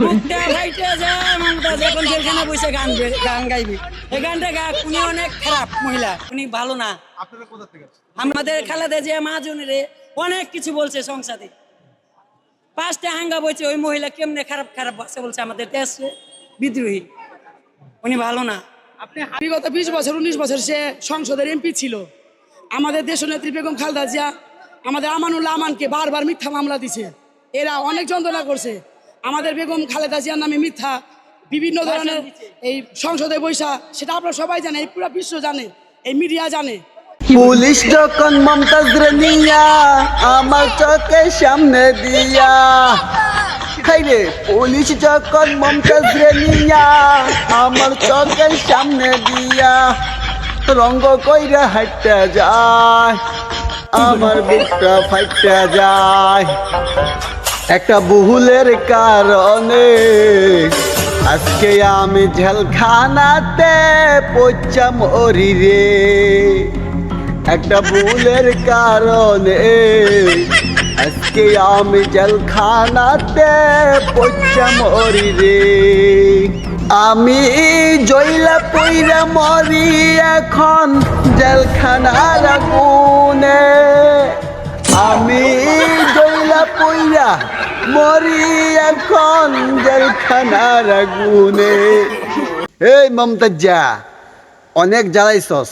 বুকটা ফাইটে যায় মমতাজ এখন যেখানে বসে গান গাইবে এই গানটা উনি অনেক খারাপ মহিলা, উনি ভালো না। আপনারা কোথা থেকে আসছেন? আমাদের খালেদা জিয়া মাজুনিরে অনেক কিছু বলছে সংসদে, 5টা হাঙ্গা বলছে ওই মহিলা কেমনে খারাপ খারাপ ভাষা বলছে আমাদের দেশে বিদ্রোহী, উনি ভালো না। আপনি বিগত 20 বছর 19 বছর সে সংসদের এমপি ছিল। আমাদের দেশনেত্রী বেগম খালেদা জিয়া আমাদের আমানুল্লাহ আমানকে বারবার মিথ্যা মামলা দিছে, এরা অনেক যন্ত্রণা করছে। আমাদের বেগম খালেদা জিয়ার নামে মিথ্যা বিভিন্ন ধরনের এই সংসদে বৈশা, সেটা আপনারা সবাই জানে, এই পুরো বিশ্ব জানে, এই মিডিয়া জানে। পুলিশ যখন মমতাজ রে নিয়া আমার চোখের সামনে দিয়া, হাইরে পুলিশ যখন মমতাজ রে নিয়া আমার চোখের সামনে দিয়া রঙ্গ কইরা হাইটা যায়, আমার বুকটা ফাইটা যায়। একটা বহুলের কারণে আজকে আমি জেলখানাতে পচা মরি রে। একটা ভুলের কারণে আজকে আমি জেলখানাতে পচা মরি রে। আমি জইলা পইরা মরি এখন জেলখানার আগুনে, আমি জইলা পইরা মরি এখন জেলখানার আগুনে। এই মমতাজা অনেক জ্বালাইছস,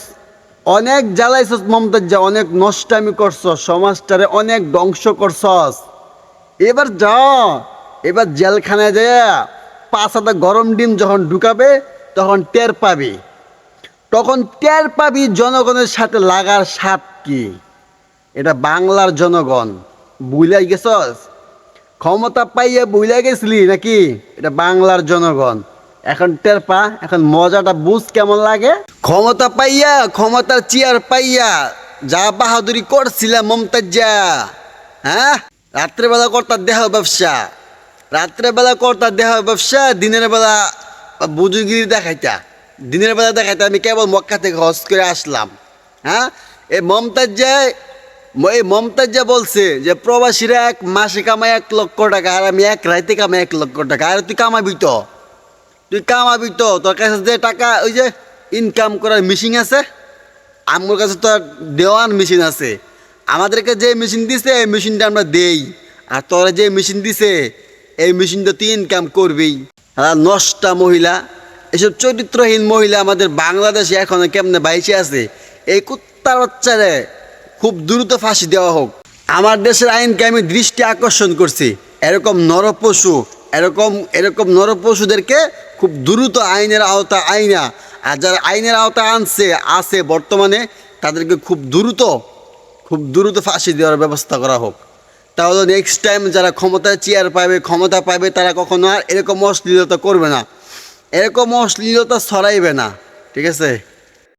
অনেক জ্বালাইছস মমতাজা, অনেক নষ্টামি করছস, সমাজটারে অনেক ধ্বংস করছস। এবার যা, এবার জেলখানায় যায় 5 হাতা গরম ডিম যখন ঢুকাবে তখন টের পাবি, তখন টের পাবি জনগণের সাথে লাগার স্বাদ কি। এটা বাংলার জনগণ, বুইলা গেছস? ক্ষমতা পাইয়া বুইলা গেছিলি নাকি? এটা বাংলার জনগণ, এখন টের পা, এখন মজাটা বুঝ কেমন লাগে। ক্ষমতা পাইয়া, ক্ষমতার চেয়ার পাইয়া যা বাহাদুরি করছিলাম মমতাজা, হ্যাঁ রাত্রেবেলা করতার দেহ ব্যবসা, রাত্রেবেলা করতার দেহ ব্যবসা, দিনের বেলা বুজুগিরি দেখাইতা, দিনের বেলা দেখাইতা আমি কেবল মক্কা থেকে হজ করে আসলাম। হ্যাঁ এই মমতাজা বলছে যে প্রবাসীরা এক মাসে কামায় 1 লক্ষ টাকা, আর আমি এক রাইতে কামাই 1 লক্ষ টাকা। আর তুই কামাবি তো, তুই কামাবি তো, তোর কাছে যে টাকা ওই যে ইনকাম করার মেশিন আছে, আমার কাছে তো দেওয়ান মেশিন আছে। আমাদেরকে যে মেশিন দিছে এই মেশিনটা আমরা দেই, আর তোরা যে মেশিন দিছে এই মেশিনটা তুই ইনকাম করবি। নষ্টা মহিলা, এসব চরিত্রহীন মহিলা আমাদের বাংলাদেশে এখন কেমনে বাইচে আছে। এই কুত্তার বাচ্চারে খুব দ্রুত ফাঁসি দেওয়া হোক। আমার দেশের আইনকে আমি দৃষ্টি আকর্ষণ করছি, এরকম নরপশু, এরকম নরপশুদেরকে খুব দ্রুত আইনের আওতা আইনা, আর যারা আইনের আওতা আছে বর্তমানে তাদেরকে খুব দ্রুত ফাঁসি দেওয়ার ব্যবস্থা করা হোক। তাহলে নেক্সট টাইম যারা ক্ষমতায় চেয়ার পাবে, ক্ষমতা পাবে, তারা কখনো আর এরকম অশ্লীলতা করবে না, এরকম অশ্লীলতা ছড়াইবে না। ঠিক আছে?